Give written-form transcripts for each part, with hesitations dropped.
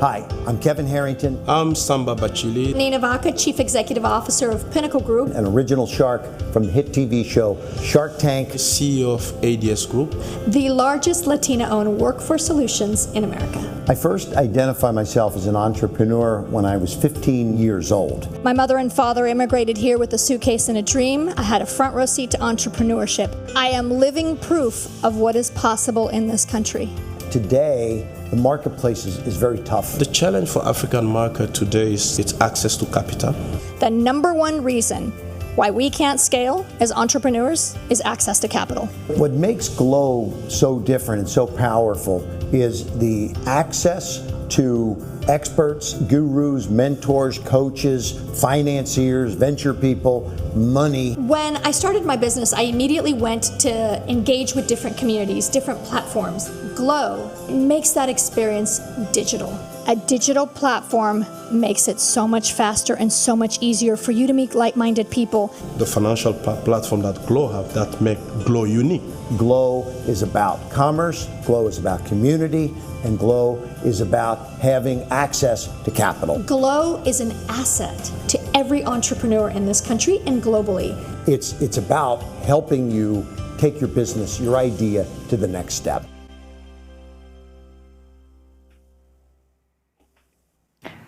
Hi, I'm Kevin Harrington. I'm Samba Bachili. Nina Vaca, Chief Executive Officer of Pinnacle Group. An original shark from the hit TV show Shark Tank. CEO of ADS Group. The largest Latina-owned workforce solutions in America. I first identified myself as an entrepreneur when I was 15 years old. My mother and father immigrated here with a suitcase and a dream. I had a front row seat to entrepreneurship. I am living proof of what is possible in this country. Today, the marketplace is very tough. The challenge for African market today is its access to capital. The number one reason why we can't scale as entrepreneurs is access to capital. What makes Glow so different and so powerful is the access to experts, gurus, mentors, coaches, financiers, venture people, money. When I started my business, I immediately went to engage with different communities, different platforms. Glow makes that experience digital. A digital platform makes it so much faster and so much easier for you to meet like-minded people. The financial platform that Glow have that make Glow unique. Glow is about commerce, Glow is about community, and Glow is about having access to capital. Glow is an asset to every entrepreneur in this country and globally. It's about helping you take your business, your idea to the next step.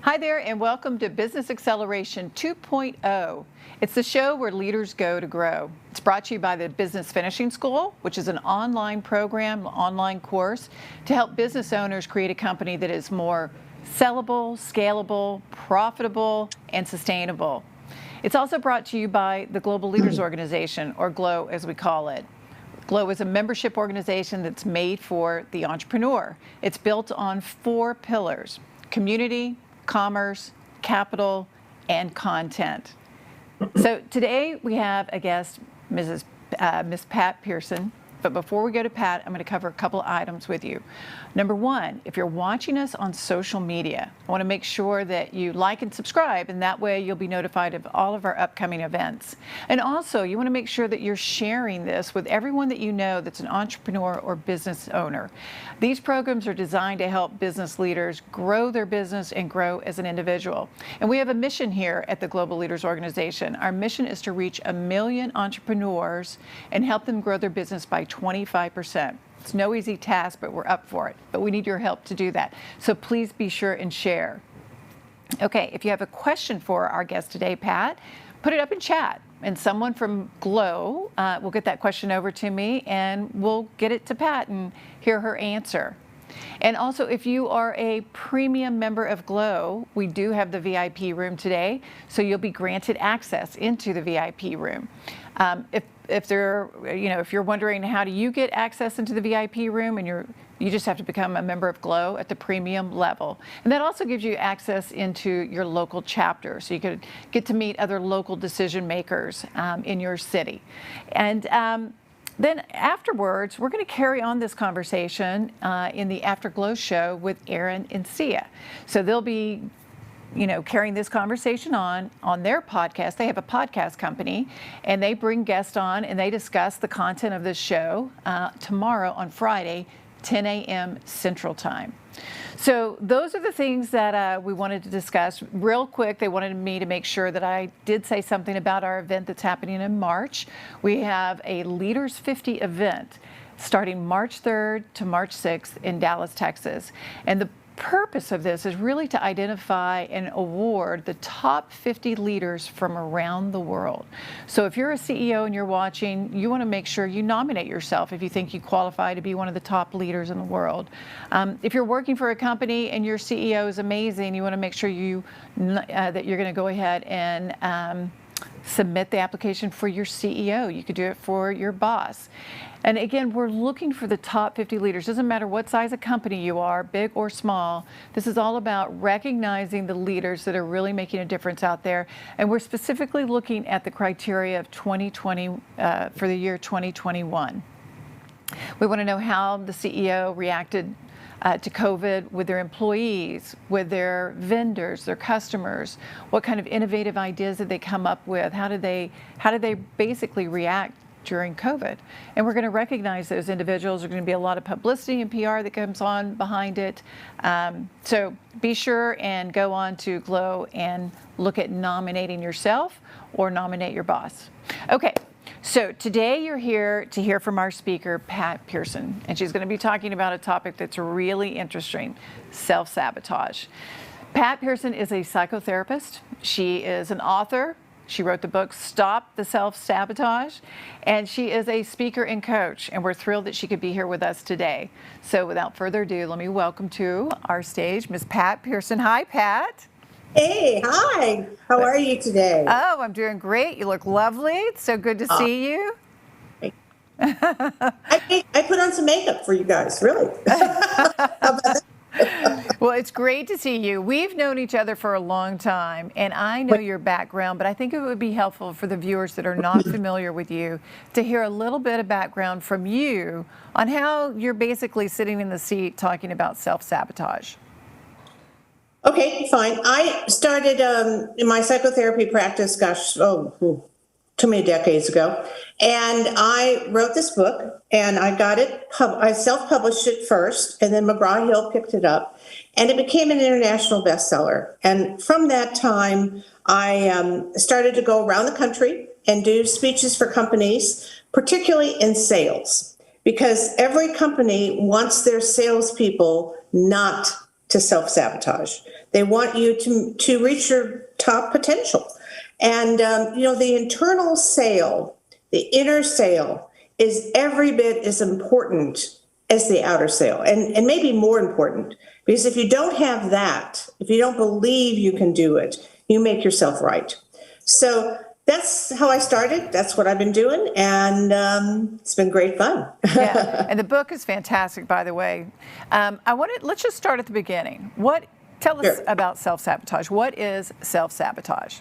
Hi there, and welcome to Business Acceleration 2.0. It's the show where leaders go to grow. It's brought to you by the Business Finishing School, which is an online program, online course to help business owners create a company that is more sellable, scalable, profitable, and sustainable. It's also brought to you by the Global Leaders Organization, or GLOW as we call it. GLOW is a membership organization that's made for the entrepreneur. It's built on 4 pillars: community, commerce, capital, and content. So today we have a guest, Miss Pat Pearson. But before we go to Pat, I'm going to cover a couple of items with you. Number one, if you're watching us on social media, I want to make sure that you like and subscribe, and that way you'll be notified of all of our upcoming events. And also, you want to make sure that you're sharing this with everyone that you know that's an entrepreneur or business owner. These programs are designed to help business leaders grow their business and grow as an individual. And we have a mission here at the Global Leaders Organization. Our mission is to reach 1 million entrepreneurs and help them grow their business by 25%. It's no easy task, but we're up for it. But we need your help to do that. So please be sure and share. Okay, if you have a question for our guest today, Pat, put it up in chat. And someone from Glow will get that question over to me, and we'll get it to Pat and hear her answer. And also, if you are a premium member of Glow, we do have the VIP room today, so you'll be granted access into the VIP room. If you're wondering how do you get access into the VIP room, and you just have to become a member of Glow at the premium level. And that also gives you access into your local chapter, so you could get to meet other local decision makers in your city. And then afterwards, we're going to carry on this conversation in the Afterglow show with Aaron and Sia. So they'll be carrying this conversation on their podcast. They have a podcast company, and they bring guests on, and they discuss the content of this show tomorrow on Friday, 10 a.m. Central Time. So those are the things that we wanted to discuss. Real quick, they wanted me to make sure that I did say something about our event that's happening in March. We have a Leaders 50 event starting March 3rd to March 6th in Dallas, Texas. And the purpose of this is really to identify and award the top 50 leaders from around the world. So if you're a CEO and you're watching, you want to make sure you nominate yourself if you think you qualify to be one of the top leaders in the world. If you're working for a company and your CEO is amazing, you want to make sure that you're going to go ahead and submit the application for your CEO. You could do it for your boss. And again, we're looking for the top 50 leaders. Doesn't matter what size of company you are, big or small. This is all about recognizing the leaders that are really making a difference out there. And we're specifically looking at the criteria of 2020 for the year 2021. We want to know how the CEO reacted to COVID with their employees, with their vendors, their customers. What kind of innovative ideas did they come up with? How did they basically react during COVID. And we're going to recognize those individuals. There's going to be a lot of publicity and PR that comes on behind it. So be sure and go on to Glow and look at nominating yourself or nominate your boss. Okay. So today you're here to hear from our speaker, Pat Pearson, and she's going to be talking about a topic that's really interesting, self-sabotage. Pat Pearson is a psychotherapist. She is an author. She wrote the book, Stop the Self-Sabotage, and she is a speaker and coach, and we're thrilled that she could be here with us today. So without further ado, let me welcome to our stage Ms. Pat Pearson. Hi, Pat. Hey, hi. How are you today? Oh, I'm doing great. You look lovely. It's so good to see you. I put on some makeup for you guys, really. How about that? Well, it's great to see you. We've known each other for a long time, and I know your background, but I think it would be helpful for the viewers that are not familiar with you to hear a little bit of background from you on how you're basically sitting in the seat talking about self-sabotage. Okay, fine. I started in my psychotherapy practice, too many decades ago. And I wrote this book, and I got it, I self-published it first, and then McGraw-Hill picked it up, and it became an international bestseller. And from that time, I started to go around the country and do speeches for companies, particularly in sales, because every company wants their salespeople not to self-sabotage. They want you to reach your top potential. And, the internal sale, the inner sale is every bit as important as the outer sale, and maybe more important, because if you don't have that, if you don't believe you can do it, you make yourself right. So that's how I started. That's what I've been doing, and it's been great fun. Yeah, and the book is fantastic, by the way. Let's just start at the beginning. Tell us about self-sabotage. What is self-sabotage?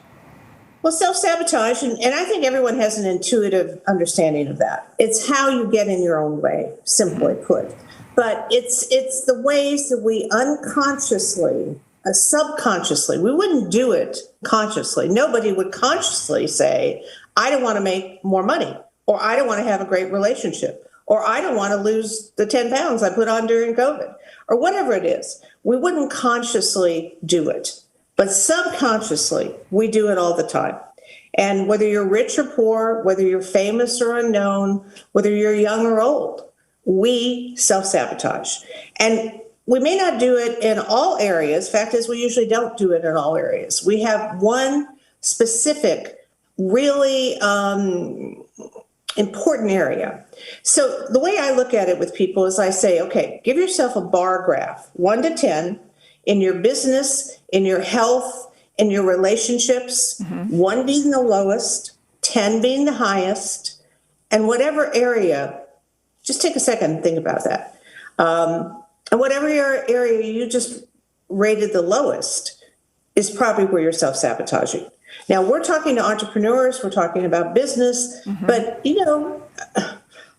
Well, self-sabotage, and I think everyone has an intuitive understanding of that. It's how you get in your own way, simply put. But it's the ways that we unconsciously, subconsciously, we wouldn't do it consciously. Nobody would consciously say, I don't want to make more money, or I don't want to have a great relationship, or I don't want to lose the 10 pounds I put on during COVID, or whatever it is. We wouldn't consciously do it. But subconsciously, we do it all the time. And whether you're rich or poor, whether you're famous or unknown, whether you're young or old, we self-sabotage. And we may not do it in all areas. Fact is, we usually don't do it in all areas. We have one specific, really important area. So the way I look at it with people is I say, okay, give yourself a bar graph, 1 to 10, in your business, in your health, in your relationships, 1 being the lowest, 10 being the highest, and whatever area, just take a second and think about that. And whatever area you just rated the lowest is probably where you're self-sabotaging. Now, we're talking to entrepreneurs, we're talking about business, but,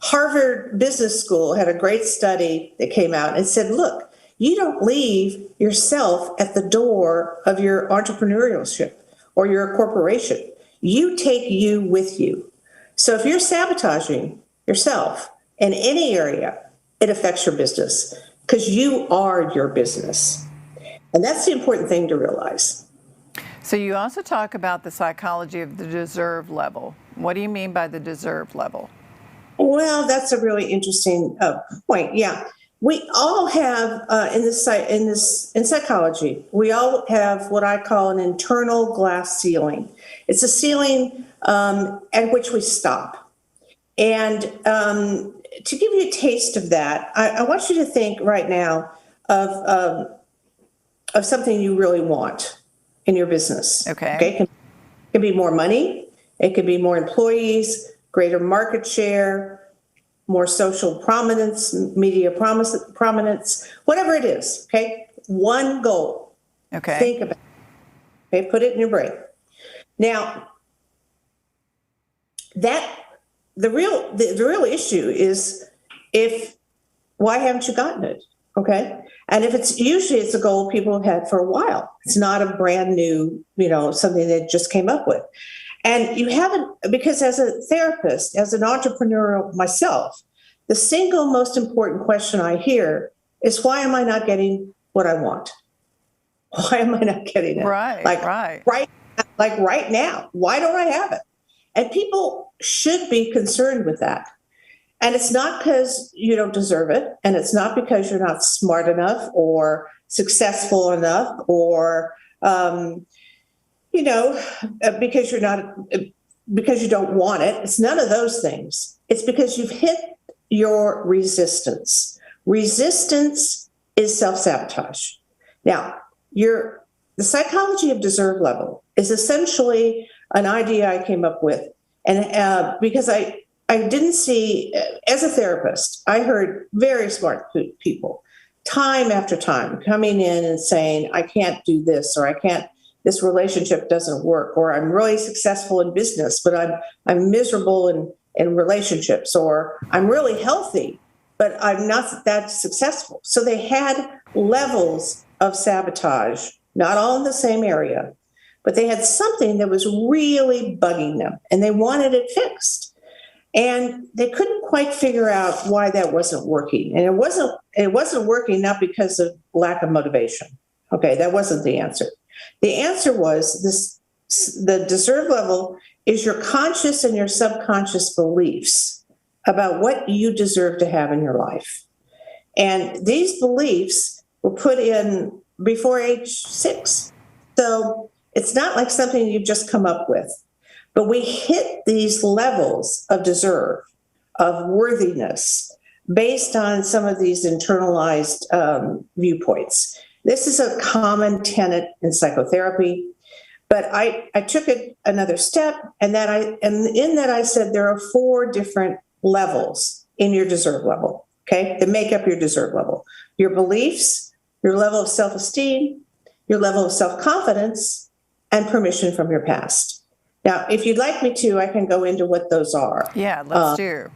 Harvard Business School had a great study that came out and said, look, you don't leave yourself at the door of your entrepreneurship or your corporation. You take you with you. So if you're sabotaging yourself in any area, it affects your business because you are your business. And that's the important thing to realize. So you also talk about the psychology of the deserve level. What do you mean by the deserve level? Well, that's a really interesting point. Yeah. We all have in psychology, we all have what I call an internal glass ceiling. It's a ceiling at which we stop. And to give you a taste of that, I want you to think right now of something you really want in your business. Okay. It could be more money. It could be more employees, greater market share, more social prominence, media prominence, whatever it is, okay? One goal. Okay. Think about it. Okay, put it in your brain. Now, the real issue is why haven't you gotten it? Okay? And if it's a goal people have had for a while. It's not a brand new, something that just came up with. And you haven't, because as a therapist, as an entrepreneur myself, the single most important question I hear is, why am I not getting what I want? Why am I not getting it? Right, right. Right now, why don't I have it? And people should be concerned with that. And it's not because you don't deserve it. And it's not because you're not smart enough or successful enough or, because because you don't want it. It's none of those things. It's because you've hit your resistance. Resistance is self-sabotage. Now, the psychology of deserve level is essentially an idea I came up with. And because I didn't see, as a therapist, I heard very smart people time after time coming in and saying, I can't do this, or this relationship doesn't work, or I'm really successful in business, but I'm miserable in relationships, or I'm really healthy, but I'm not that successful. So they had levels of sabotage, not all in the same area, but they had something that was really bugging them and they wanted it fixed. And they couldn't quite figure out why that wasn't working. And it wasn't working not because of lack of motivation. Okay, that wasn't the answer. The answer was the deserve level is your conscious and your subconscious beliefs about what you deserve to have in your life. And these beliefs were put in before age 6. So it's not like something you've just come up with. But we hit these levels of deserve, of worthiness, based on some of these internalized viewpoints. This is a common tenet in psychotherapy, but I took it another step, and in that I said there are 4 different levels in your deserve level, okay, that make up your deserve level. Your beliefs, your level of self-esteem, your level of self-confidence, and permission from your past. Now, if you'd like me to, I can go into what those are. Yeah, let's do.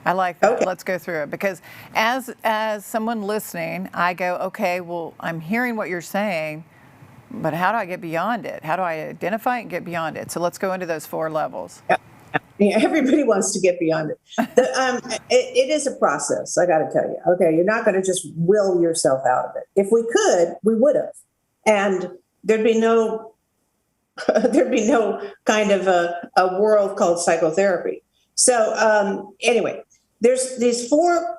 I like that. Okay. Let's go through it, because as someone listening, I go, okay, well, I'm hearing what you're saying, but how do I get beyond it? How do I identify it and get beyond it? So let's go into those 4 levels. Yeah, everybody wants to get beyond it. It is a process, I got to tell you. Okay, you're not going to just will yourself out of it. If we could, we would have. And there'd be no kind of a world called psychotherapy. So anyway, there's these 4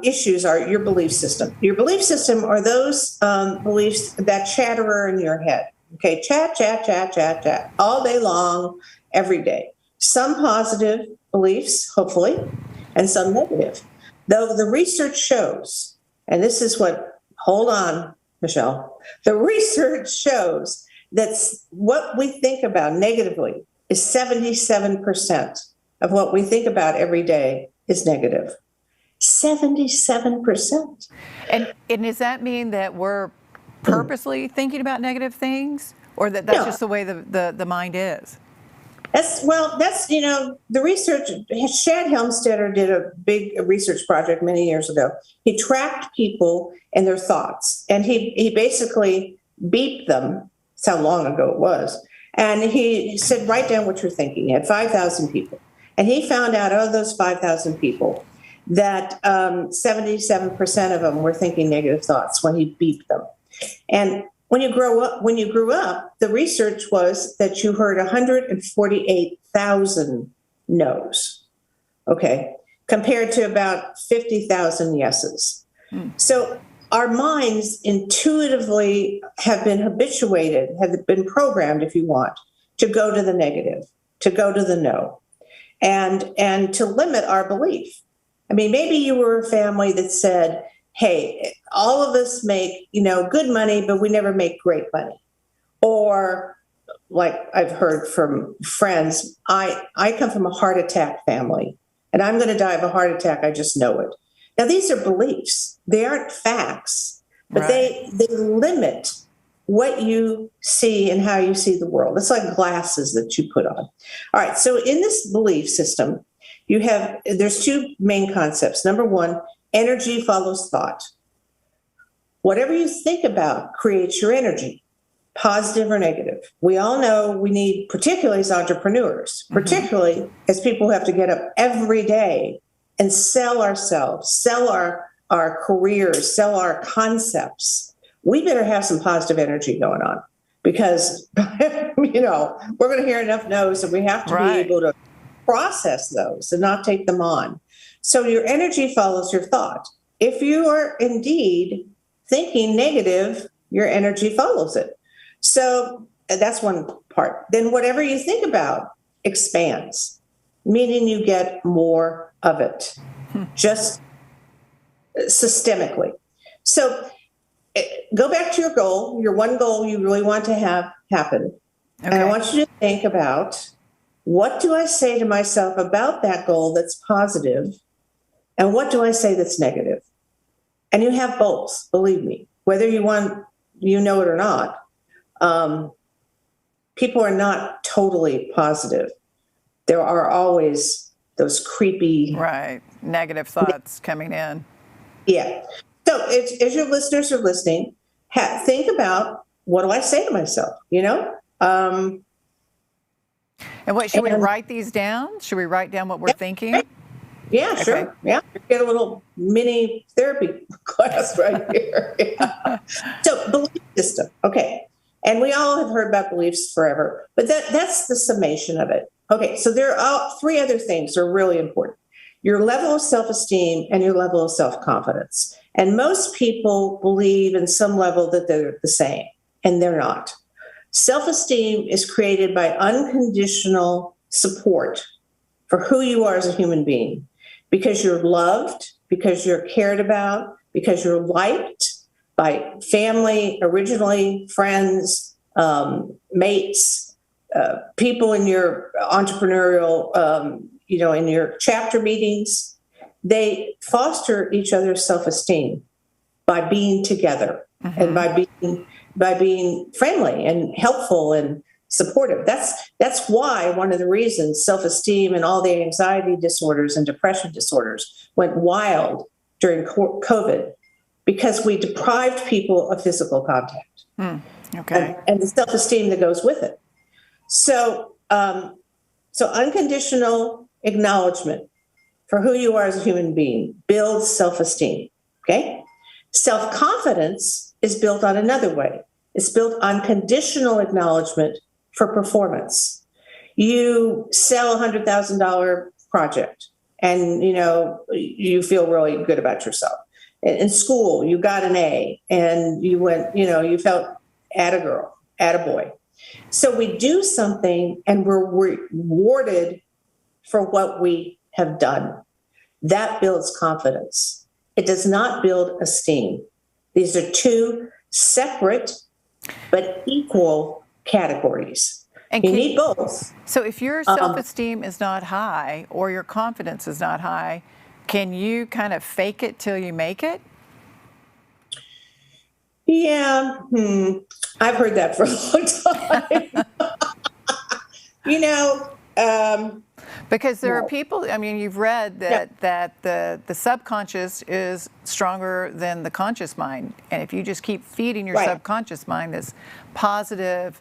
issues are your belief system. Your belief system are those beliefs that chatter in your head. Okay, chat, all day long, every day. Some positive beliefs, hopefully, and some negative. Though the research shows, and this is hold on, Michelle, the research shows that what we think about negatively is 77% of what we think about every day is negative. 77%. And does that mean that we're purposely thinking about negative things, or that's just the way the mind is? That's the research. Shad Helmstetter did a big research project many years ago. He tracked people and their thoughts, and he basically beeped them. That's how long ago it was. And he said, write down what you're thinking. He had 5,000 people. And he found out of those 5,000 people that 77% of them were thinking negative thoughts when he beeped them. And when you grew up, the research was that you heard 148,000 no's, okay, compared to about 50,000 yeses. So our minds intuitively have been habituated, have been programmed, if you want, to go to the negative, to go to the no, and to limit our belief. I mean, maybe you were a family that said, hey, all of us make, good money, but we never make great money. Or like I've heard from friends, I come from a heart attack family, and I'm going to die of a heart attack. I just know it. Now, these are beliefs. They aren't facts, but Right. they limit what you see and how you see the world. It's like glasses that you put on. All right. So in this belief system, there's 2 main concepts. Number 1, energy follows thought. Whatever you think about creates your energy. positive or negative. We all know we need, particularly as entrepreneurs, particularly as people who have to get up every day and sell ourselves, sell our careers, sell our concepts. We better have some positive energy going on because, we're going to hear enough no's and we have to be able to process those and not take them on. So your energy follows your thought. If you are indeed thinking negative, your energy follows it. So that's one part. Then whatever you think about expands, meaning you get more of it, just systemically. So go back to your goal, your one goal you really want to have happen. Okay. And I want you to think about, what do I say to myself about that goal that's positive? And what do I say that's negative? And you have both, believe me, whether you know it or not. People are not totally positive. There are always those creepy, negative thoughts coming in. Yeah. So as your listeners are listening, think about, what do I say to myself? And what, should we write these down? Should we write down what we're thinking? Yeah, sure. Okay. Yeah. Get a little mini therapy class right here. Yeah. So belief system. Okay. And we all have heard about beliefs forever, but that's the summation of it. Okay. So there are three other things that are really important: your level of self-esteem and your level of self-confidence. And most people believe in some level that they're the same, and they're not. Self-esteem is created by unconditional support for who you are as a human being, because you're loved, because you're cared about, because you're liked by family, originally friends, mates, people in your entrepreneurial, in your chapter meetings. They foster each other's self-esteem by being together and by being friendly and helpful and supportive. That's why one of the reasons self-esteem and all the anxiety disorders and depression disorders went wild during COVID, because we deprived people of physical contact. Okay. And the self-esteem that goes with it. So unconditional acknowledgement for who you are as a human being builds self-esteem. Okay. Self-confidence is built on another way. It's built on conditional acknowledgement for performance. You sell $100,000 project and, you feel really good about yourself. In school, you got an A and you went, you felt attagirl, attaboy. So we do something and we're rewarded for what we have done. That builds confidence. It does not build esteem. These are two separate but equal categories. And you need both. So if your self-esteem is not high or your confidence is not high, can you kind of fake it till you make it? Yeah. I've heard that for a long time. Because there are people, you've read that the subconscious is stronger than the conscious mind. And if you just keep feeding your subconscious mind this positive,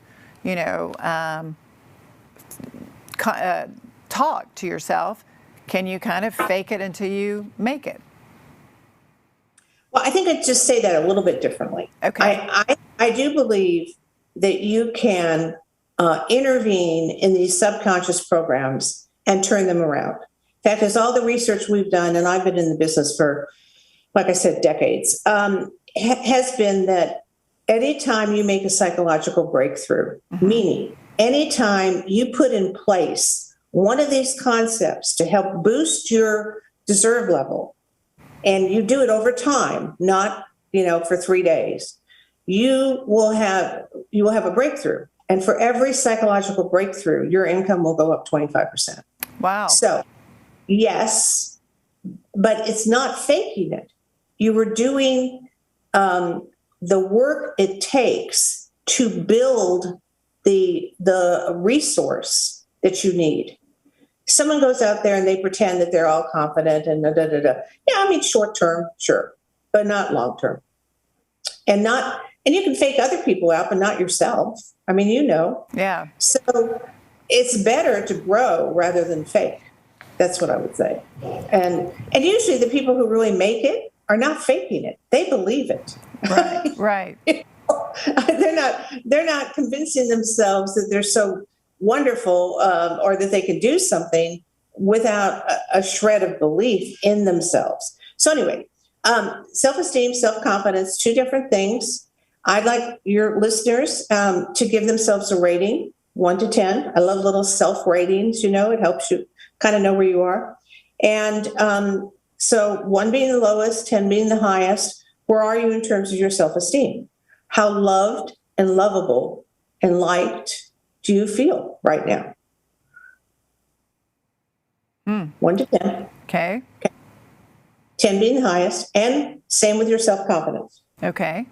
talk to yourself, can you kind of fake it until you make it? Well, I think I'd just say that a little bit differently. Okay. I do believe that you can intervene in these subconscious programs and turn them around. In fact, as all the research we've done, and I've been in the business for, like I said, decades, has been that anytime you make a psychological breakthrough, meaning anytime you put in place one of these concepts to help boost your deserve level, and you do it over time, not, for 3 days, you will have a breakthrough. And for every psychological breakthrough, your income will go up 25%. Wow. So, yes, but it's not faking it. You were doing the work it takes to build the resource that you need. Someone goes out there and they pretend that they're all confident and Yeah, short term, sure, but not long term. And not and you can fake other people out, but not yourself. I mean, Yeah. So it's better to grow rather than fake. That's what I would say. And usually the people who really make it are not faking it. They believe it. Right. They're not convincing themselves that they're so wonderful or that they can do something without a shred of belief in themselves. So anyway, self-esteem, self-confidence, two different things. I'd like your listeners to give themselves a rating, 1 to 10. I love little self-ratings, it helps you kind of know where you are. And so 1 being the lowest, 10 being the highest. Where are you in terms of your self-esteem? How loved and lovable and liked do you feel right now? 1 to 10. Okay. 10 being the highest, and same with your self-confidence. Okay.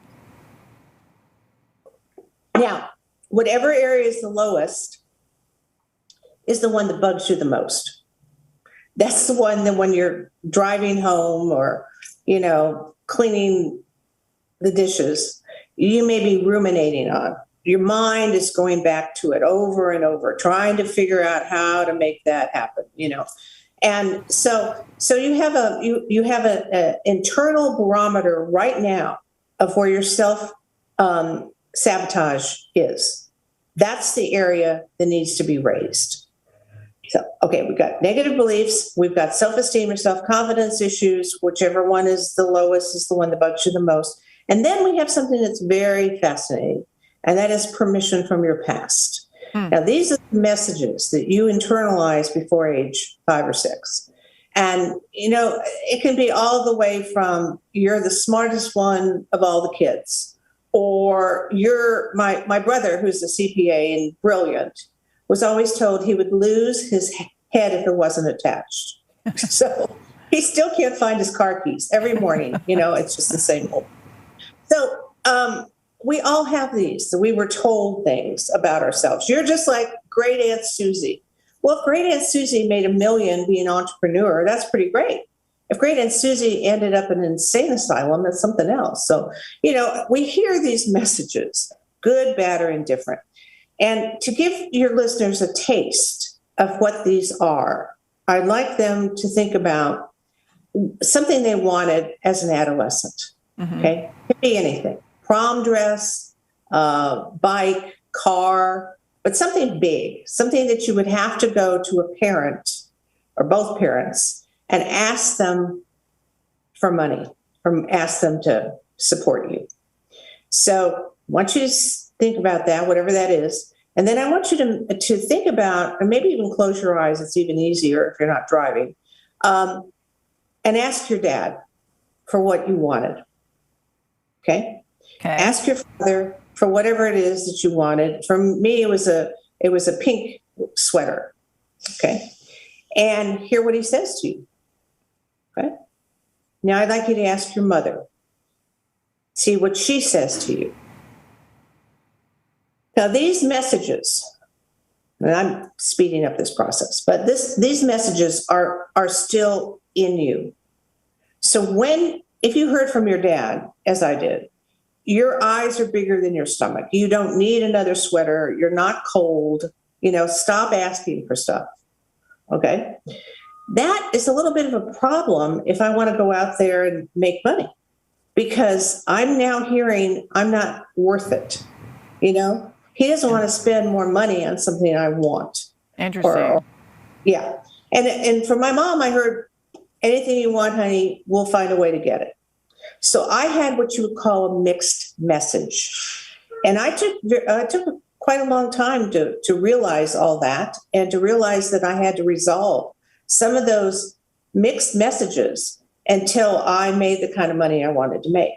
Now, whatever area is the lowest is the one that bugs you the most. That's the one that when you're driving home or, cleaning the dishes, you may be ruminating on. Your mind is going back to it over and over, trying to figure out how to make that happen, And so you have an internal barometer right now of where your sabotage is. That's the area that needs to be raised. So, okay, we've got negative beliefs, we've got self-esteem or self-confidence issues, whichever one is the lowest is the one that bugs you the most. And then we have something that's very fascinating, and that is permission from your past. Now, these are the messages that you internalize before age 5 or 6. And, it can be all the way from you're the smartest one of all the kids, or my brother, who's a CPA and brilliant, was always told he would lose his head if it wasn't attached. So he still can't find his car keys every morning. It's just the same old. So we all have these. So we were told things about ourselves. You're just like great Aunt Susie. Well, if great Aunt Susie made $1 million being an entrepreneur, that's pretty great. If great Aunt Susie ended up in an insane asylum, that's something else. So, we hear these messages, good, bad, or indifferent. And to give your listeners a taste of what these are, I'd like them to think about something they wanted as an adolescent. Okay? It could be anything. Prom dress, bike, car, but something big, something that you would have to go to a parent or both parents and ask them for money, ask them to support you. So once you think about that, whatever that is, and then I want you to think about, and maybe even close your eyes, it's even easier if you're not driving, and ask your dad for what you wanted. Okay? Ask your father for whatever it is that you wanted. For me, it was a pink sweater. Okay? And hear what he says to you. Okay? Now I'd like you to ask your mother. See what she says to you. Now these messages, and I'm speeding up this process, but these messages are still in you. So if you heard from your dad, as I did, your eyes are bigger than your stomach. You don't need another sweater. You're not cold. Stop asking for stuff. Okay? That is a little bit of a problem if I want to go out there and make money, because I'm now hearing I'm not worth it. He doesn't want to spend more money on something I want. Interesting. Yeah. And from my mom, I heard, anything you want, honey, we'll find a way to get it. So I had what you would call a mixed message. And I took quite a long time to realize all that, and to realize that I had to resolve some of those mixed messages until I made the kind of money I wanted to make.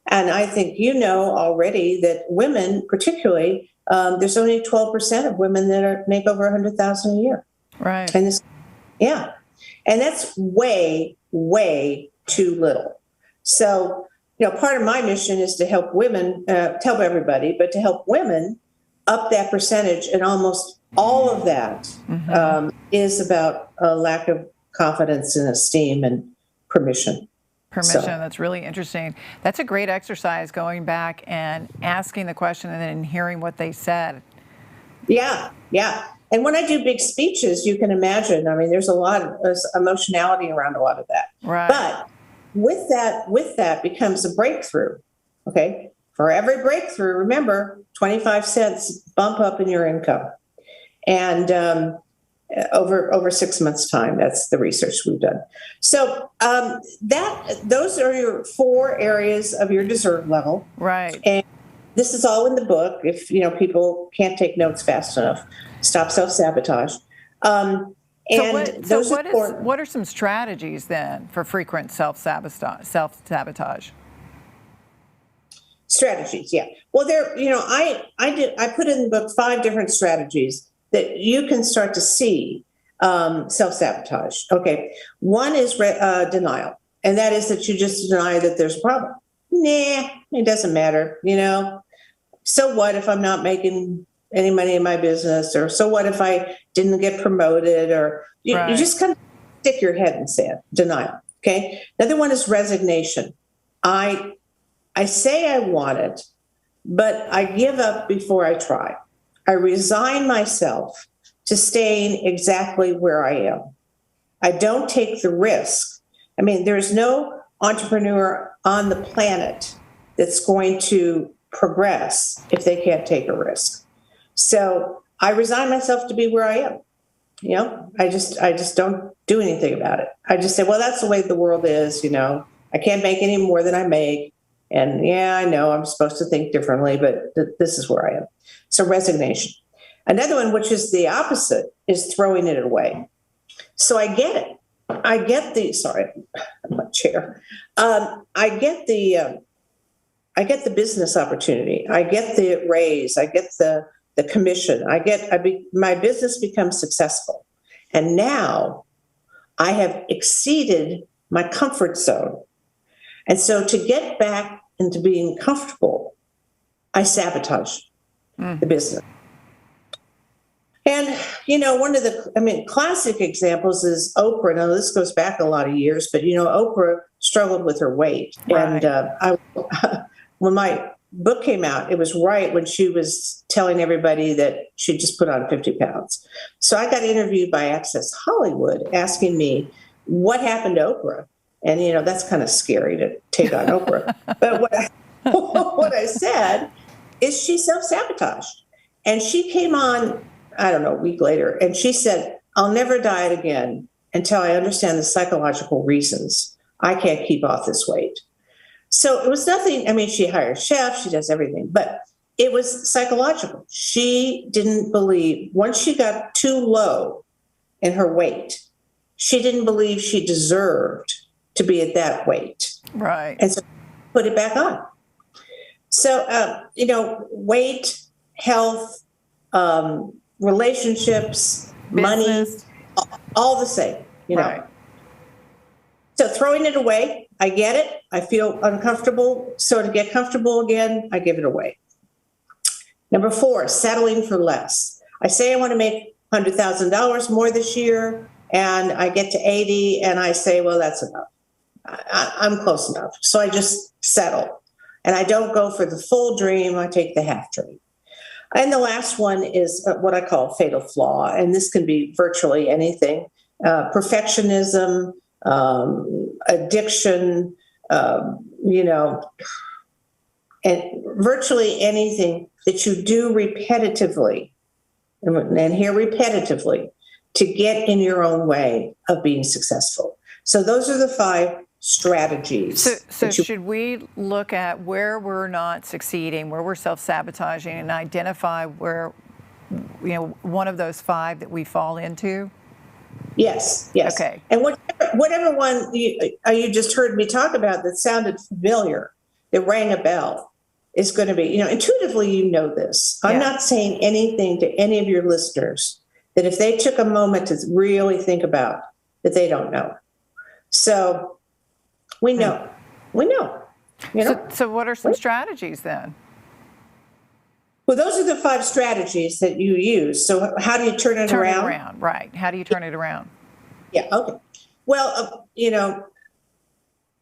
And I think already that women, particularly, there's only 12% of women that make over $100,000 a year. Right. And and that's way, way too little. So, part of my mission is to help women, to help everybody, but to help women up that percentage. And almost all of that is about a lack of confidence and esteem and permission. permission. So, That's really interesting. That's a great exercise, going back and asking the question and then hearing what they said. yeah, yeah. And when I do big speeches, you can imagine, I mean, there's a lot of emotionality around a lot of that. Right. But with that becomes a breakthrough. Okay. For every breakthrough, remember, 25 cents bump up in your income. And over 6 months' time, that's the research we've done. So those are your 4 areas of your deserve level. Right. And this is all in the book. If people can't take notes fast enough, Stop Self-Sabotage. What are some strategies then for frequent self-sabotage? Strategies, yeah. Well, I put in the book 5 different strategies that you can start to see self-sabotage. Okay, one is denial, and that is that you just deny that there's a problem. Nah, it doesn't matter. So what if I'm not making any money in my business, or so what if I didn't get promoted, or you just kind of stick your head in sand. Denial. Okay. Another one is resignation. I say I want it, but I give up before I try. I resign myself to staying exactly where I am. I don't take the risk. I mean, there's no entrepreneur on the planet that's going to progress if they can't take a risk. So I resign myself to be where I am. I just don't do anything about it. I just say, well, that's the way the world is. I can't make any more than I make. And yeah, I know I'm supposed to think differently, but this is where I am. So resignation. Another one, which is the opposite, is throwing it away. So I get it. I get the, sorry, my chair. I get the business opportunity. I get the raise. I get the commission. My business becomes successful. And now I have exceeded my comfort zone. And so to get back into being comfortable, I sabotage the business. And, one of the, classic examples is Oprah. Now, this goes back a lot of years, but, Oprah struggled with her weight. Right. And when my book came out, it was right when she was telling everybody that she just put on 50 pounds. So I got interviewed by Access Hollywood asking me what happened to Oprah. And, that's kind of scary to take on Oprah. But what I said is she self-sabotaged. And she came on, I don't know, a week later, and she said, I'll never diet again until I understand the psychological reasons I can't keep off this weight. So it was nothing. She hires chefs, she does everything, but it was psychological. She didn't believe, once she got too low in her weight, she didn't believe she deserved to be at that weight. Right. And so put it back on. So, weight, health, relationships, Business. money, all the same, Right. So throwing it away, I get it. I feel uncomfortable. So to get comfortable again, I give it away. Number 4, settling for less. I say I want to make $100,000 more this year, and I get to 80, and I say, well, that's enough. I'm close enough. So I just settle. And I don't go for the full dream. I take the half dream. And the last one is what I call fatal flaw. And this can be virtually anything. Perfectionism, addiction, and virtually anything that you do repetitively, and here repetitively, to get in your own way of being successful. So those are the 5 strategies. So should we look at where we're not succeeding, where we're self-sabotaging, and identify where, one of those 5 that we fall into? Yes. Okay. And whatever one you just heard me talk about that sounded familiar, that rang a bell, is going to be, intuitively, this. I'm not saying anything to any of your listeners that if they took a moment to really think about, that they don't know. So we know. So what are some strategies then? Well, those are the 5 strategies that you use. So how do you turn it around? Right. How do you turn it around? Yeah. Okay. Well,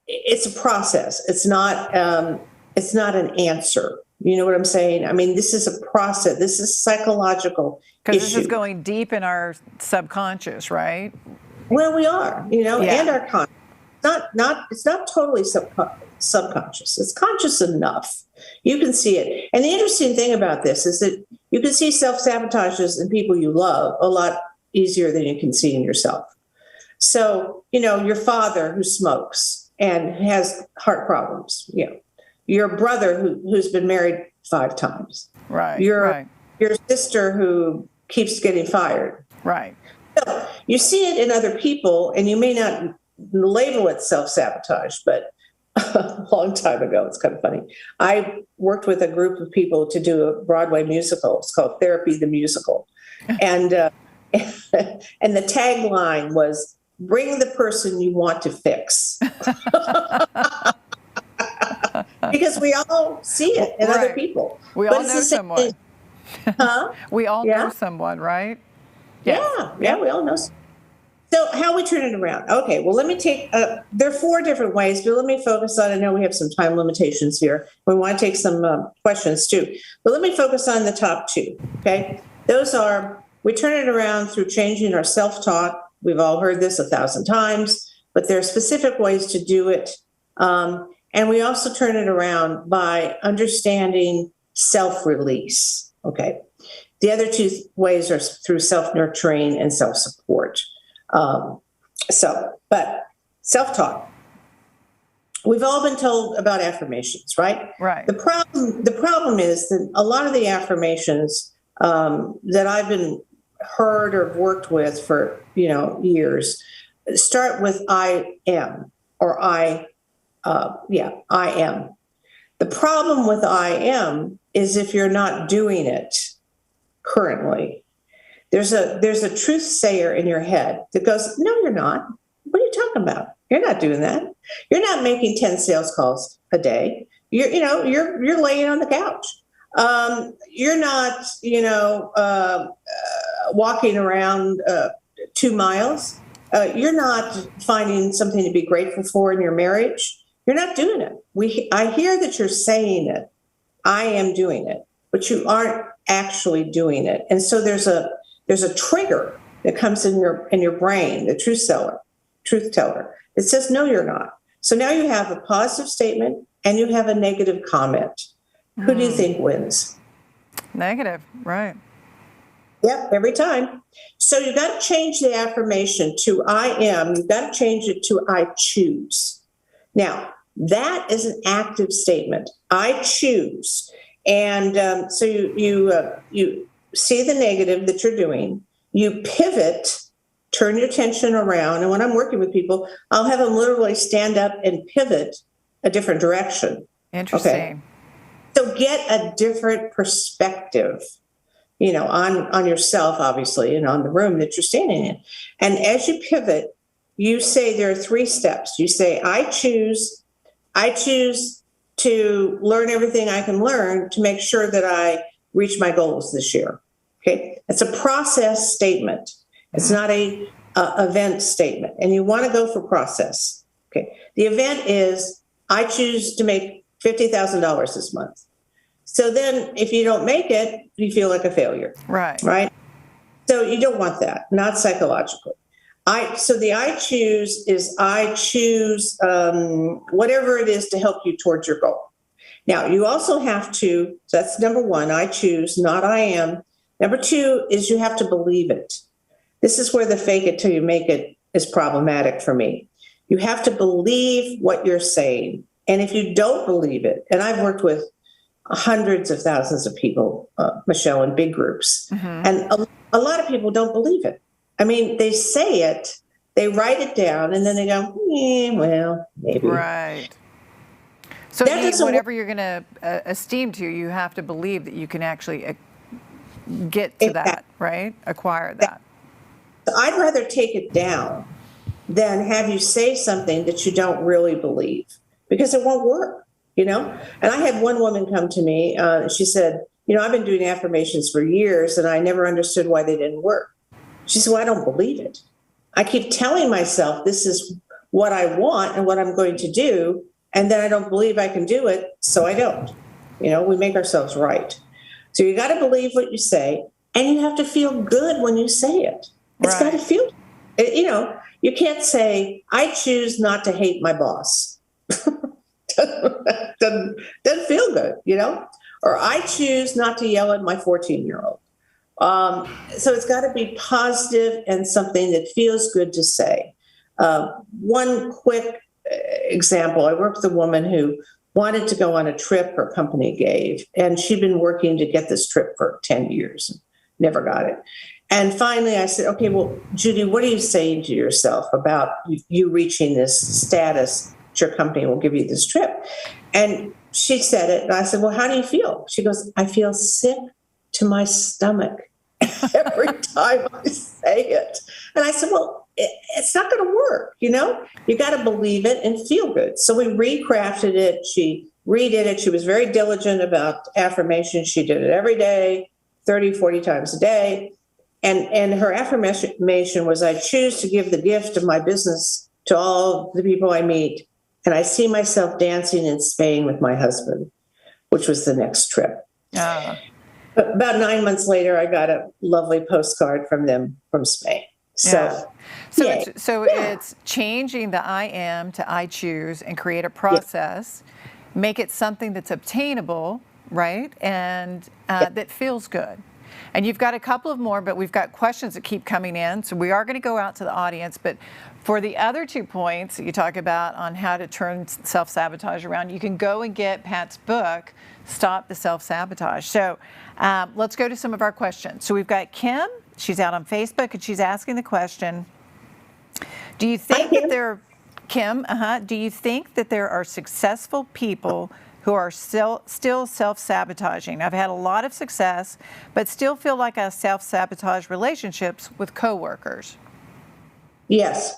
it's a process. It's not an answer. You know what I'm saying? I mean, this is a process. This is psychological Because issue. this is going deep in our subconscious, right? Well, we are, Yeah. and our conscious. It's not totally subconscious. It's conscious enough. You can see it. And the interesting thing about this is that you can see self-sabotages in people you love a lot easier than you can see in yourself. So, your father who smokes and has heart problems, your brother who's been married 5 times, Right. your sister who keeps getting fired. Right. So you see it in other people, and you may not label it self-sabotage, but a long time ago, it's kind of funny, I worked with a group of people to do a Broadway musical. It's called Therapy the Musical. And and the tagline was, bring the person you want to fix. Because we all see it in other people. We all know someone. Huh? We all know someone, right? Yeah, we all know. So how we turn it around? Okay, well, let me take, there are 4 different ways, but let me focus on, I know we have some time limitations here. We want to take some questions too, but let me focus on the top 2, okay? Those are, we turn it around through changing our self-talk. We've all heard this 1,000 times, but there are specific ways to do it. And we also turn it around by understanding self-release, okay? The other 2 ways are through self-nurturing and self-support. But self-talk, we've all been told about affirmations, right? Right. The problem is that a lot of the affirmations that I've been heard or worked with for, years start with I am, or I am. The problem with I am is if you're not doing it currently, there's a truth sayer in your head that goes, no, you're not. What are you talking about? You're not doing that. You're not making 10 sales calls a day. You're laying on the couch. You're not, walking around 2 miles. You're not finding something to be grateful for in your marriage. You're not doing it. I hear that you're saying it. I am doing it, but you aren't actually doing it. And so there's a trigger that comes in your brain, the truth teller. It says, no, you're not. So now you have a positive statement and you have a negative comment. Who do you think wins? Negative, right. Yep, every time. So you got to change the affirmation to I am. You've got to change it to I choose. Now, that is an active statement. I choose. And so you see the negative that you're doing. You pivot, turn your attention around. And when I'm working with people, I'll have them literally stand up and pivot a different direction. Interesting. Okay? So get a different perspective, on yourself, obviously, and on the room that you're standing in. And as you pivot, you say there are 3 steps. You say, I choose to learn everything I can learn to make sure that I reach my goals this year. Okay. It's a process statement. It's not a event statement. And you want to go for process. Okay. The event is, I choose to make $50,000 this month. So then if you don't make it, you feel like a failure. Right. Right. So you don't want that, not psychologically. So the I choose is I choose whatever it is to help you towards your goal. Now, you also have to, so that's number 1, I choose, not I am. Number 2 is you have to believe it. This is where the fake it till you make it is problematic for me. You have to believe what you're saying. And if you don't believe it, and I've worked with hundreds of thousands of people, Michelle, in big groups, and a lot of people don't believe it. I mean, they say it, they write it down, and then they go, well, maybe. Right. So whatever you're going to esteem to, you have to believe that you can actually get to that, right? Acquire that. I'd rather take it down than have you say something that you don't really believe, because it won't work, And I had one woman come to me. She said, I've been doing affirmations for years, and I never understood why they didn't work. She said, well, I don't believe it. I keep telling myself this is what I want and what I'm going to do, and then I don't believe I can do it, so I don't. We make ourselves right. So you got to believe what you say, and you have to feel good when you say it. It's got to feel, you can't say, I choose not to hate my boss. doesn't feel good, or I choose not to yell at my 14-year-old. So it's got to be positive and something that feels good to say. One quick example, I worked with a woman who wanted to go on a trip her company gave, and she'd been working to get this trip for 10 years, never got it. And finally I said, okay, well, Judy, what are you saying to yourself about you reaching this status that your company will give you this trip? And she said it, and I said, well, how do you feel? She goes, I feel sick to my stomach every time I say it. And I said, well, it's not going to work. You got to believe it and feel good. So we recrafted it. She redid it. She was very diligent about affirmations. She did it every day, 30, 40 times a day. And her affirmation was, I choose to give the gift of my business to all the people I meet. And I see myself dancing in Spain with my husband, which was the next trip. About 9 months later, I got a lovely postcard from them from Spain. So it's changing the I am to I choose and create a process, make it something that's obtainable, right? And that feels good. And you've got a couple of more, but we've got questions that keep coming in. So we are going to go out to the audience. But for the other 2 points that you talk about on how to turn self-sabotage around, you can go and get Pat's book, Stop the Self-Sabotage. So let's go to some of our questions. So we've got Kim. She's out on Facebook, and she's asking the question, do you think that there, Kim, do you think that there are successful people who are still self-sabotaging? I've had a lot of success, but still feel like I self-sabotage relationships with coworkers. Yes.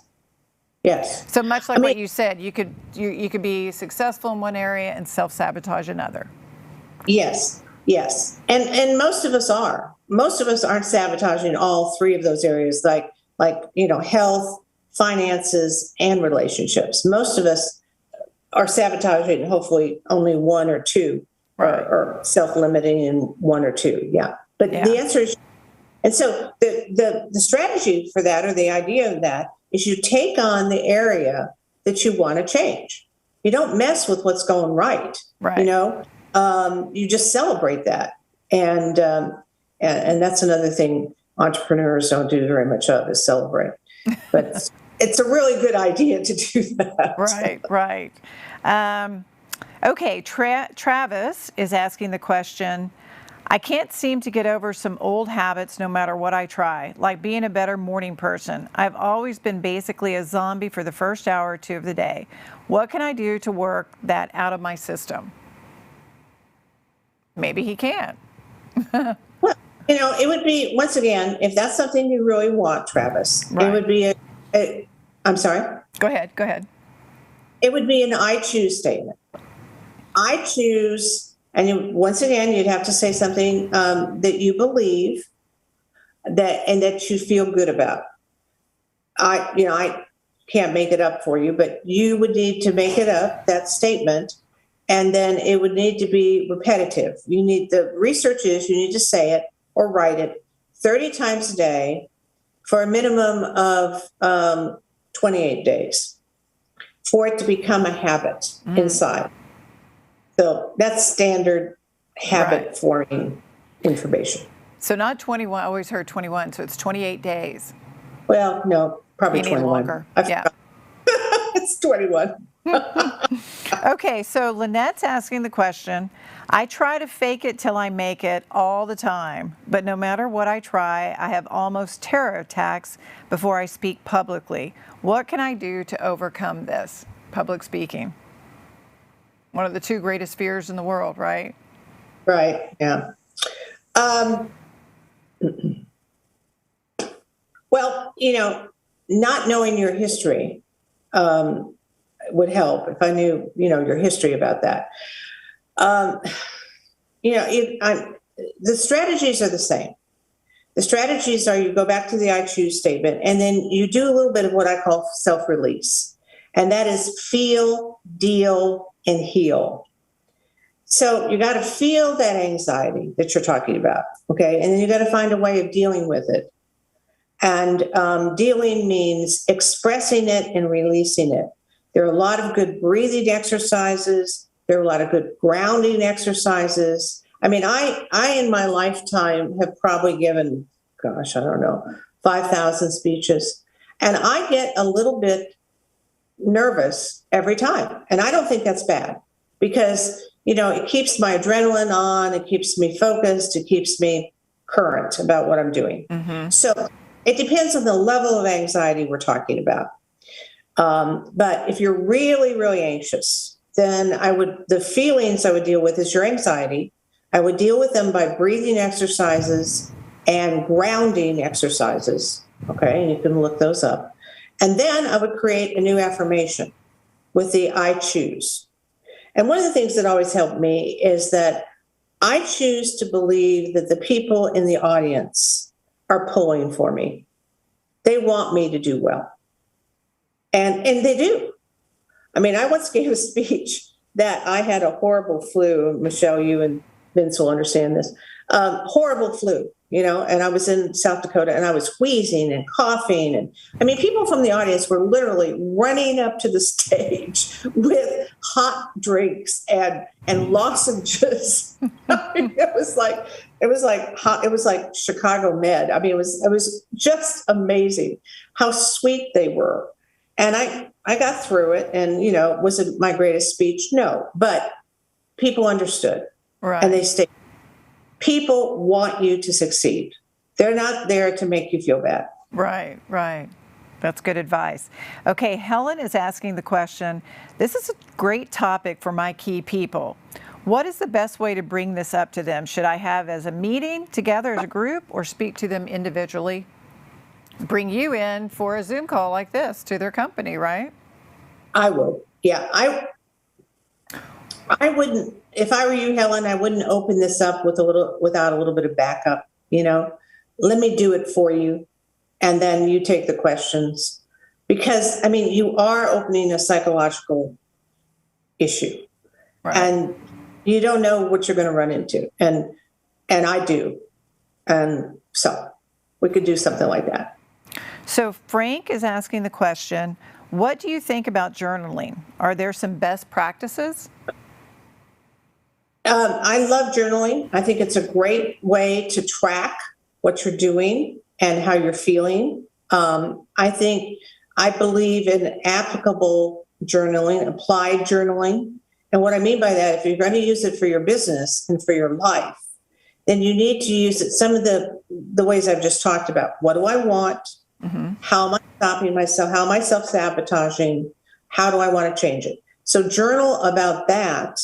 So much like what you said, you could be successful in one area and self-sabotage another. Yes. And most of us are. Most of us aren't sabotaging all 3 of those areas, like health, finances, and relationships. Most of us are sabotaging hopefully only 1 or 2, or self-limiting in 1 or 2. Yeah. But the answer is, and so the strategy for that, or the idea of that, is you take on the area that you want to change. You don't mess with what's going right. You just celebrate that. And that's another thing entrepreneurs don't do very much of, is celebrate. But it's a really good idea to do that. Right. Okay, Travis is asking the question, I can't seem to get over some old habits no matter what I try, like being a better morning person. I've always been basically a zombie for the first hour or 2 of the day. What can I do to work that out of my system? Maybe he can. Well, it would be, once again, if that's something you really want, Travis, it would be I'm sorry? Go ahead. It would be an I choose statement. I choose, and once again, you'd have to say something that you believe and that you feel good about. I can't make it up for you, but you would need to make it up, that statement, and then it would need to be repetitive. The research is you need to say it or write it 30 times a day for a minimum of 28 days for it to become a habit inside. So that's standard habit forming information. So not 21, I always heard 21, so it's 28 days. Well, no, probably 21. Longer. It's 21. Okay, so Lynette's asking the question, I try to fake it till I make it all the time, but no matter what I try, I have almost terror attacks before I speak publicly. What can I do to overcome this? Public speaking. One of the 2 greatest fears in the world, right? Right, yeah. Well, not knowing your history would help if I knew, your history about that. The strategies are the same. The strategies are you go back to the I choose statement, and then you do a little bit of what I call self-release. and that is feel, deal, and heal. So you got to feel that anxiety that you're talking about, okay? And then you got to find a way of dealing with it. And dealing means expressing it and releasing it. There are a lot of good breathing exercises. There are a lot of good grounding exercises. I mean, I in my lifetime have probably given, gosh, I don't know, 5,000 speeches. And I get a little bit nervous every time. And I don't think that's bad because, you know, it keeps my adrenaline on, it keeps me focused, it keeps me current about what I'm doing. So it depends on the level of anxiety we're talking about. But if you're really, really anxious, then the feelings I would deal with is your anxiety. I would deal with them by breathing exercises and grounding exercises. Okay, and you can look those up. And then I would create a new affirmation with the I choose. And one of the things that always helped me is that I choose to believe that the people in the audience are pulling for me. They want me to do well. And they do. I mean, I once gave a speech that I had a horrible flu. Michelle, you and Vince will understand this. Horrible flu, you know, and I was in South Dakota and I was wheezing and coughing. And I mean, people from the audience were literally running up to the stage with hot drinks and lozenges. I mean, it was like Chicago Med. I mean, it was just amazing how sweet they were. And I got through it. And, you know, was it my greatest speech? No, but people understood. Right. And they stayed. People want you to succeed. They're not there to make you feel bad. Right, right. That's good advice. Okay, Helen is asking the question, this is a great topic for my key people. What is the best way to bring this up to them? Should I have as a meeting together as a group or speak to them individually? Bring you in for a Zoom call like this to their company, right? I would. Yeah, I wouldn't, if I were you, Helen, I wouldn't open this up without a little bit of backup, you know, let me do it for you. And then you take the questions because, I mean, you are opening a psychological issue, right? And you don't know what you're going to run into. And I do. And so we could do something like that. So Frank is asking the question, what do you think about journaling? Are there some best practices? I love journaling. I think it's a great way to track what you're doing and how you're feeling. I believe in applicable journaling, applied journaling. And what I mean by that, if you're going to use it for your business and for your life, then you need to use it some of the ways I've just talked about. What do I want? Mm-hmm. How am I stopping myself? How am I self-sabotaging? How do I want to change it? So journal about that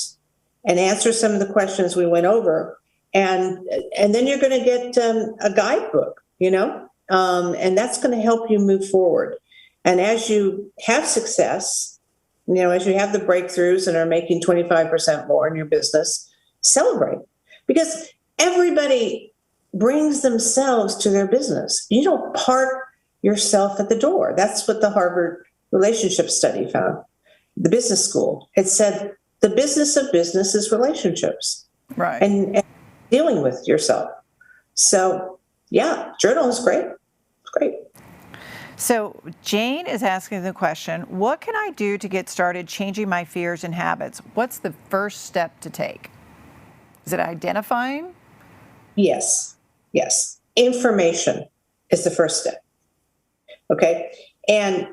and answer some of the questions we went over. And then you're going to get a guidebook, you know, and that's going to help you move forward. And as you have success, you know, as you have the breakthroughs and are making 25% more in your business, celebrate. Because everybody brings themselves to their business. You don't park yourself at the door. That's what the Harvard relationship study found, the business school. It said the business of business is relationships, right? And dealing with yourself. So, yeah, journal is great. It's great. So Jane is asking the question, what can I do to get started changing my fears and habits? What's the first step to take? Is it identifying? Yes. Information is the first step. Okay. And,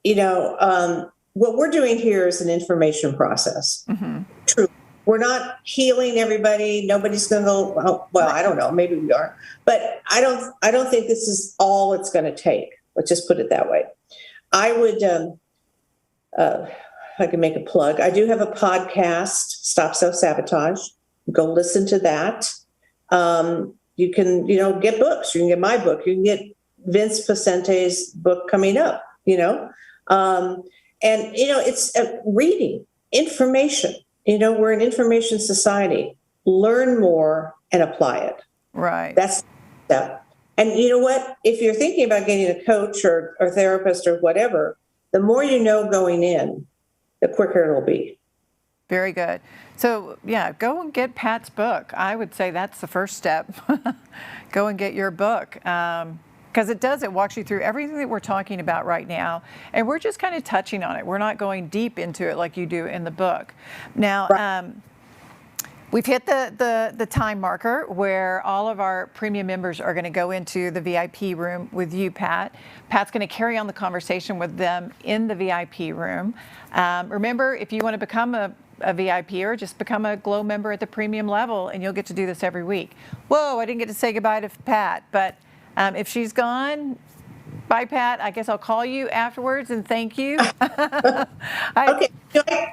you know, what we're doing here is an information process. Mm-hmm. True. We're not healing everybody. Nobody's going to go, well, I don't know. Maybe we are. But I don't think this is all it's going to take. Let's just put it that way. I would, I can make a plug. I do have a podcast, Stop Self-Sabotage. Go listen to that. You can, you know, get books. You can get my book. You can get Vince Pacente's book coming up, you know. And, you know, it's reading, information. You know, we're an information society. Learn more and apply it. Right. That's the step. And you know what? If you're thinking about getting a coach or therapist or whatever, the more you know going in, the quicker it'll be. Very good. So yeah, go and get Pat's book. I would say that's the first step. Go and get your book. Because it walks you through everything that we're talking about right now. And we're just kind of touching on it. We're not going deep into it like you do in the book. Now, we've hit the time marker where all of our premium members are going to go into the VIP room with you, Pat. Pat's going to carry on the conversation with them in the VIP room. Remember, if you want to become a VIP or just become a Glow member at the premium level, and you'll get to do this every week. Whoa, I didn't get to say goodbye to Pat, but if she's gone, bye, Pat. I guess I'll call you afterwards and thank you. Okay,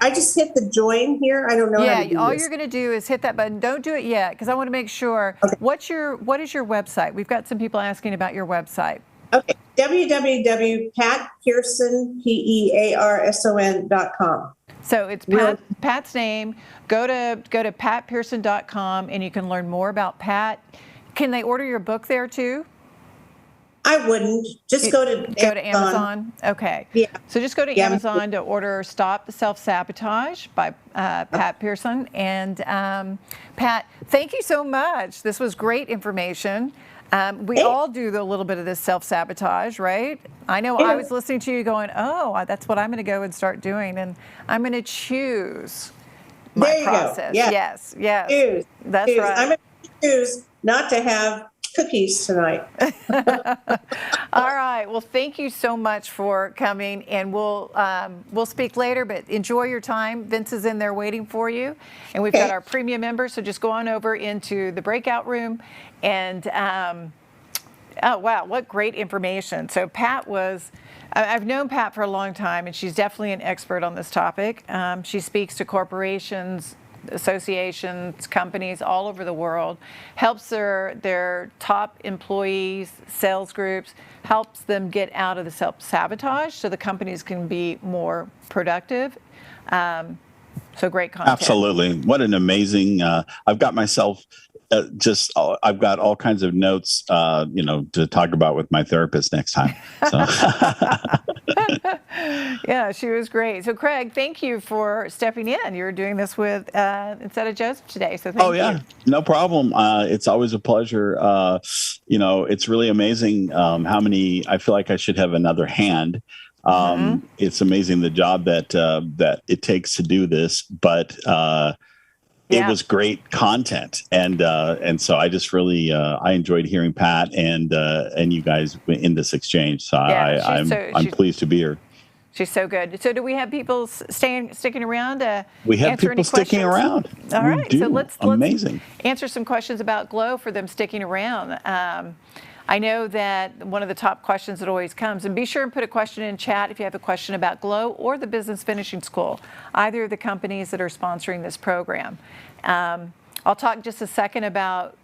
I just hit the join here. I don't know how to do all this. you're going to do is hit that button. Don't do it yet because I want to make sure. Okay. What is your website? We've got some people asking about your website. Okay, www.patpearson.com. So it's Pat's name. Go to patpearson.com and you can learn more about Pat. Can they order your book there too? I wouldn't. Just go to Amazon. Okay. Yeah. So just go to Amazon to order Stop the Self-Sabotage by Pat Pearson. And Pat, thank you so much. This was great information. We all do a little bit of this self-sabotage, right? I know I was listening to you going, oh, that's what I'm going to go and start doing. And I'm going to choose my process. Go. Yeah. Yes. Choose. That's choose. right. I'm going to choose not to have cookies tonight. All right. Well, thank you so much for coming, and we'll speak later. But enjoy your time. Vince is in there waiting for you, and we've got our premium members. So just go on over into the breakout room, and oh wow, what great information! So Pat I've known Pat for a long time, and she's definitely an expert on this topic. She speaks to corporations, associations, companies all over the world, helps their top employees, sales groups, helps them get out of the self-sabotage so the companies can be more productive. So great content. Absolutely. What an amazing, I've got myself I've got all kinds of notes, to talk about with my therapist next time. So. Yeah, she was great. So Craig, thank you for stepping in. You're doing this with instead of Joseph today. So thank you. No problem. It's always a pleasure. It's really amazing how many. I feel like I should have another hand. It's amazing the job that it takes to do this, but it was great content, and so I just really I enjoyed hearing Pat and you guys in this exchange. So I'm pleased to be here. She's so good. So do we have people sticking around? We have people sticking around. All right. So let's amazing. Answer some questions about Glow for them sticking around. I know that one of the top questions that always comes, and be sure and put a question in chat if you have a question about Glow or the Business Finishing School, either of the companies that are sponsoring this program. I'll talk just a second about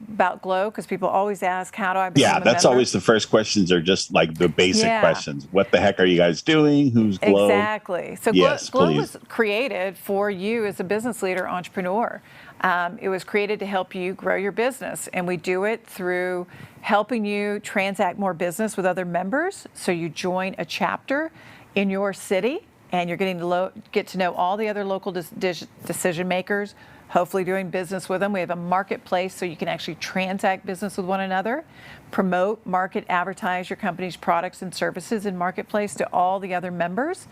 Glow because people always ask, how do I become a member? That's always the first questions are just like the basic questions. What the heck are you guys doing? Who's Glow? Exactly. So Glow was created for you as a business leader, entrepreneur. It was created to help you grow your business, and we do it through helping you transact more business with other members. So you join a chapter in your city, and you're getting to get to know all the other local decision makers, hopefully doing business with them. We have a marketplace so you can actually transact business with one another, promote, market, advertise your company's products and services in marketplace to all the other members.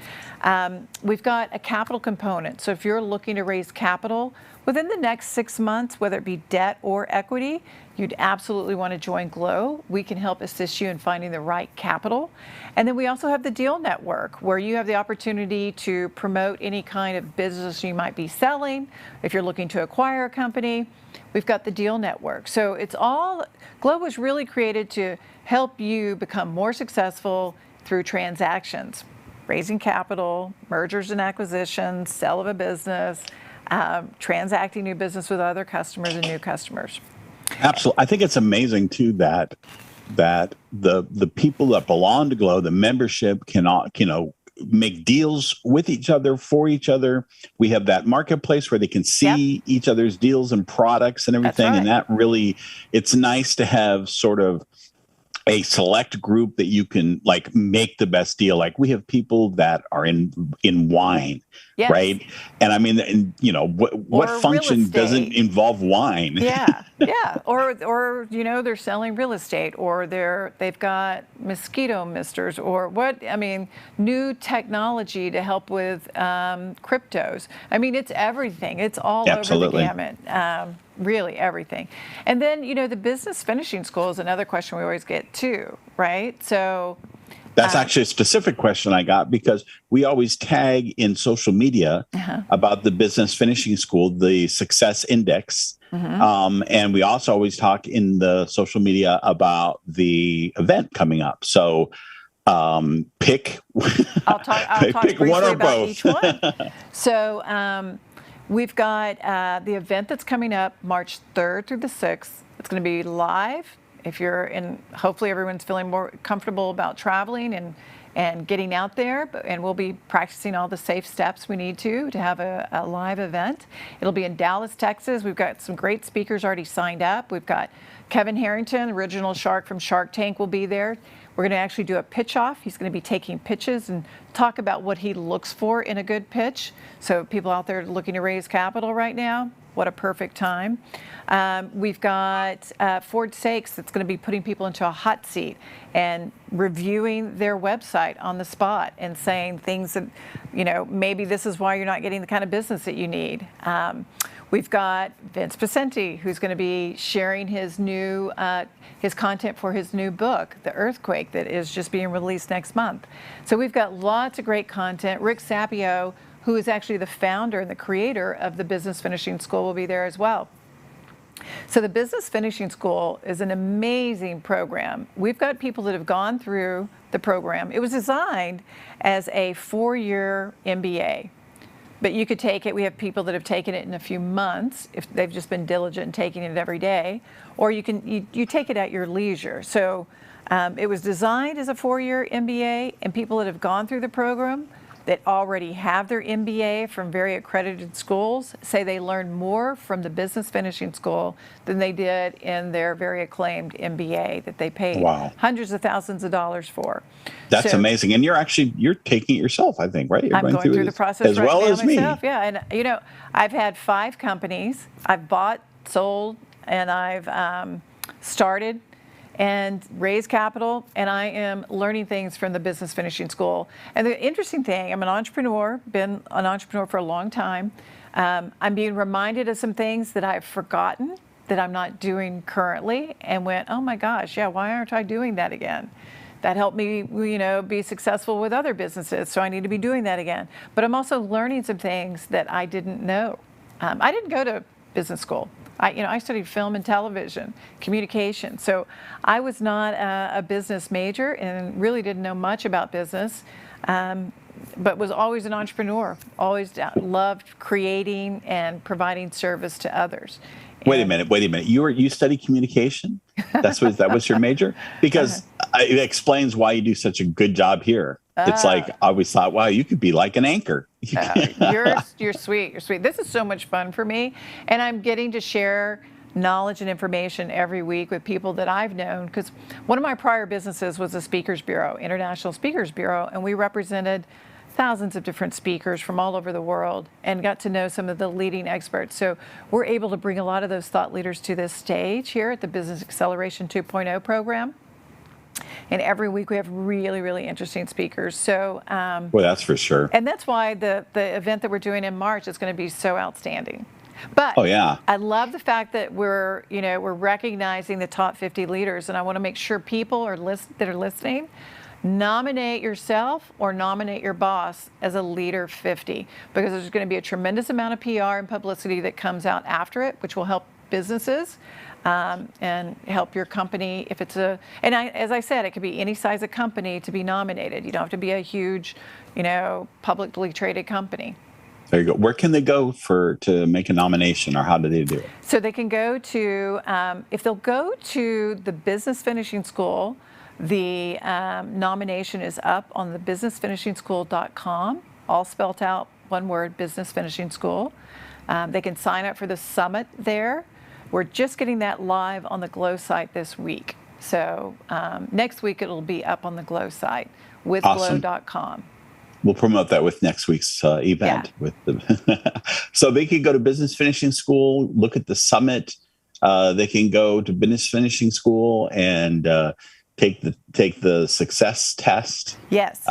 We've got a capital component. So if you're looking to raise capital within the next 6 months, whether it be debt or equity, you'd absolutely want to join Glow. We can help assist you in finding the right capital. And then we also have the Deal Network, where you have the opportunity to promote any kind of business you might be selling. If you're looking to acquire a company, we've got the Deal Network. So Glow was really created to help you become more successful through transactions, raising capital, mergers and acquisitions, sale of a business, transacting new business with other customers and new customers. Absolutely. I think it's amazing too that the people that belong to Glow, the membership cannot, make deals with each other, for each other. We have that marketplace where they can see each other's deals and products and everything. That's right. And that really, it's nice to have sort of a select group that you can like make the best deal. Like we have people that are in wine, Yes. right? And I mean, and, you know, what Or function real estate. doesn't involve wine? Yeah, yeah. Or you know, they're selling real estate, or they've got mosquito misters, or what? I mean, new technology to help with cryptos. I mean, it's everything. It's all Absolutely. over the gamut. Really everything. And then, you know, the business finishing school is another question we always get too, right? So That's actually a specific question I got because we always tag in social media about the business finishing school, the success index. And we also always talk in the social media about the event coming up. So pick I'll talk pick briefly one or about both. each one. So we've got the event that's coming up March 3rd through the 6th. It's going to be live. If you're in, hopefully everyone's feeling more comfortable about traveling and getting out there, and we'll be practicing all the safe steps we need to have a live event. It'll be in Dallas, Texas. We've got some great speakers already signed up. We've got Kevin Harrington, original shark from Shark Tank, will be there. We're going to actually do a pitch off. He's going to be taking pitches and talk about what he looks for in a good pitch. So people out there looking to raise capital right now, what a perfect time. We've got Ford Sakes that's going to be putting people into a hot seat and reviewing their website on the spot and saying things that, you know, maybe this is why you're not getting the kind of business that you need. We've got Vince Pacenti, who's going to be sharing his new his content for his new book, The Earthquake, that is just being released next month. So we've got lots of great content. Rick Sapio, who is actually the founder and the creator of the Business Finishing School, will be there as well. So the Business Finishing School is an amazing program. We've got people that have gone through the program. It was designed as a 4-year MBA. But you could take it, we have people that have taken it in a few months if they've just been diligent in taking it every day, or you take it at your leisure. So it was designed as a 4-year MBA, and people that have gone through the program that already have their MBA from very accredited schools say they learned more from the Business Finishing School than they did in their very acclaimed MBA that they paid hundreds of thousands of dollars for. That's amazing. And you're taking it yourself, I think, right? You're I'm going through the process as right well now as me. myself. Yeah, and you know, I've had 5 companies. I've bought, sold, and I've started and raise capital, and I am learning things from the Business Finishing School. And the interesting thing, I'm an entrepreneur, been an entrepreneur for a long time. I'm being reminded of some things that I've forgotten that I'm not doing currently, and went, oh my gosh, yeah, why aren't I doing that again? That helped me, you know, be successful with other businesses, so I need to be doing that again. But I'm also learning some things that I didn't know. I didn't go to business school. I studied film and television, communication. So I was not a business major and really didn't know much about business, but was always an entrepreneur. Always loved creating and providing service to others. Wait a minute. You studied communication? That was your major? Because it explains why you do such a good job here. It's like, I always thought, wow, you could be like an anchor. You're sweet. You're sweet. This is so much fun for me. And I'm getting to share knowledge and information every week with people that I've known. Because one of my prior businesses was a speakers bureau, International Speakers Bureau, and we represented thousands of different speakers from all over the world and got to know some of the leading experts. So we're able to bring a lot of those thought leaders to this stage here at the Business Acceleration 2.0 program. And every week we have really, really interesting speakers. So, well, that's for sure. And that's why the event that we're doing in March is going to be so outstanding. But I love the fact that we're recognizing the top 50 leaders, and I want to make sure people that are listening nominate yourself or nominate your boss as a leader 50, because there's going to be a tremendous amount of PR and publicity that comes out after it, which will help businesses. And help your company if it's as I said, it could be any size of company to be nominated. You don't have to be a huge, publicly traded company. There you go. Where can they go to make a nomination, or how do they do it? So they can go to, if they'll go to the Business Finishing School, the nomination is up on the businessfinishingschool.com, all spelled out, one word, Business Finishing School. They can sign up for the summit there. We're just getting that live on the Glow site this week. So next week it'll be up on the Glow site, Awesome. withglow.com. We'll promote that with next week's event. Yeah. So they can go to Business Finishing School, look at the summit. They can go to Business Finishing School and take the success test. Yes.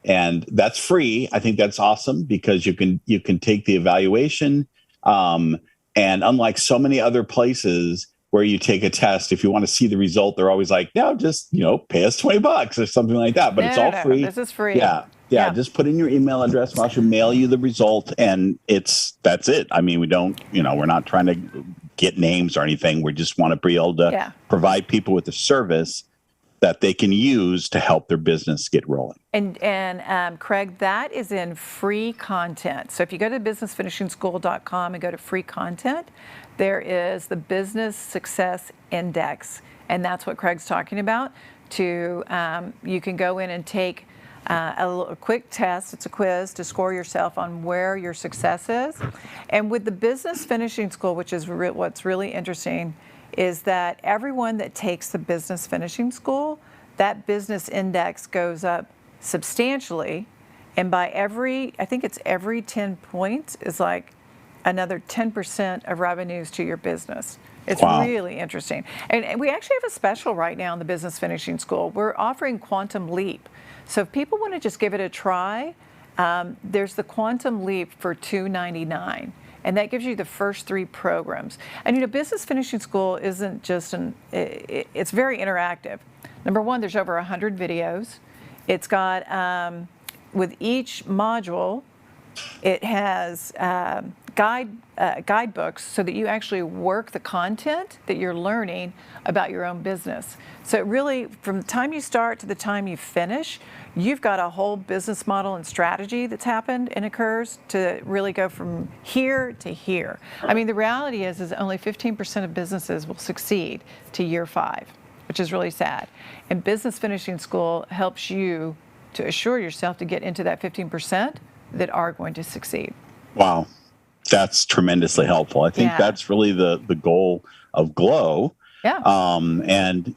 And that's free. I think that's awesome because you can take the evaluation. And unlike so many other places where you take a test, if you want to see the result, they're always like, no, just, pay us $20 or something like that. But it's all free. This is free. Yeah. Just put in your email address. I'll mail you the result. And that's it. I mean, we don't, we're not trying to get names or anything. We just want to be able to provide people with a service that they can use to help their business get rolling. And Craig, that is in free content. So if you go to businessfinishingschool.com and go to free content, there is the Business Success Index. And that's what Craig's talking about. You can go in and take a quick test. It's a quiz to score yourself on where your success is. And with the Business Finishing School, which is what's really interesting, is that everyone that takes the Business Finishing School, that business index goes up substantially. And by I think it's every 10 points is like another 10% of revenues to your business. It's really interesting. And we actually have a special right now in the Business Finishing School. We're offering Quantum Leap. So if people want to just give it a try, there's the Quantum Leap for $299. And that gives you the first 3 programs. And Business Finishing School isn't just it's very interactive. Number one, there's over 100 videos. It's got, with each module, it has guidebooks so that you actually work the content that you're learning about your own business. So it really, from the time you start to the time you finish, you've got a whole business model and strategy that's happened and occurs to really go from here to here. I mean, the reality is only 15% of businesses will succeed to year 5, which is really sad. And Business Finishing School helps you to assure yourself to get into that 15% that are going to succeed. Wow. That's tremendously helpful. I think that's really the goal of Glow. Yeah. And,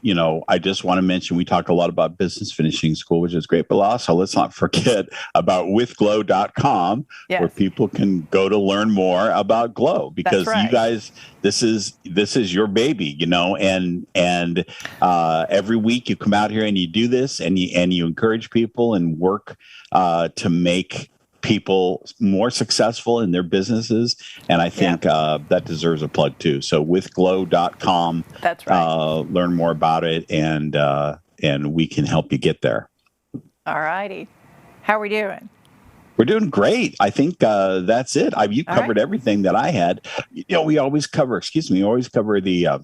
I just want to mention, we talk a lot about Business Finishing School, which is great, but also let's not forget about withglow.com, where people can go to learn more about Glow, because you guys, this is your baby, and every week you come out here and you do this and you encourage people and work to make people more successful in their businesses. And I think that deserves a plug too. So withglow.com, that's right. Learn more about it and we can help you get there. All righty. How are we doing? We're doing great. I think that's it. You covered everything that I had. We always cover, the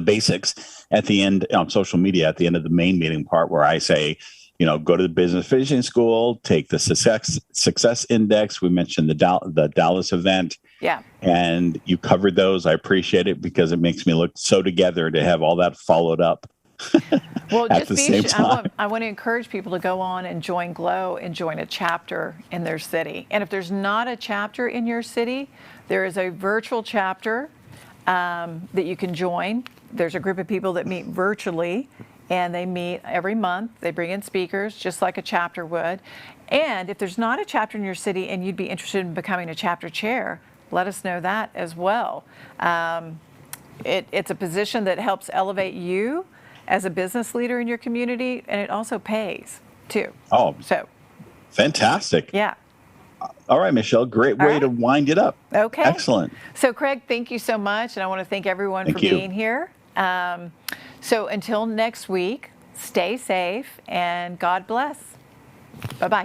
basics at the end on social media, at the end of the main meeting part, where I say, go to the Business Finishing School, take the success index. We mentioned the Dallas event. Yeah. And you covered those. I appreciate it because it makes me look so together to have all that followed up. Well, at the same time. I want to encourage people to go on and join Glow and join a chapter in their city. And if there's not a chapter in your city, there is a virtual chapter that you can join. There's a group of people that meet virtually. And they meet every month. They bring in speakers, just like a chapter would. And if there's not a chapter in your city and you'd be interested in becoming a chapter chair, let us know that as well. It's a position that helps elevate you as a business leader in your community, and it also pays too. Oh, so fantastic. Yeah. All right, Michelle, great way to wind it up. Okay. Excellent. So Craig, thank you so much. And I want to thank everyone for being here. So until next week, stay safe and God bless. Bye-bye.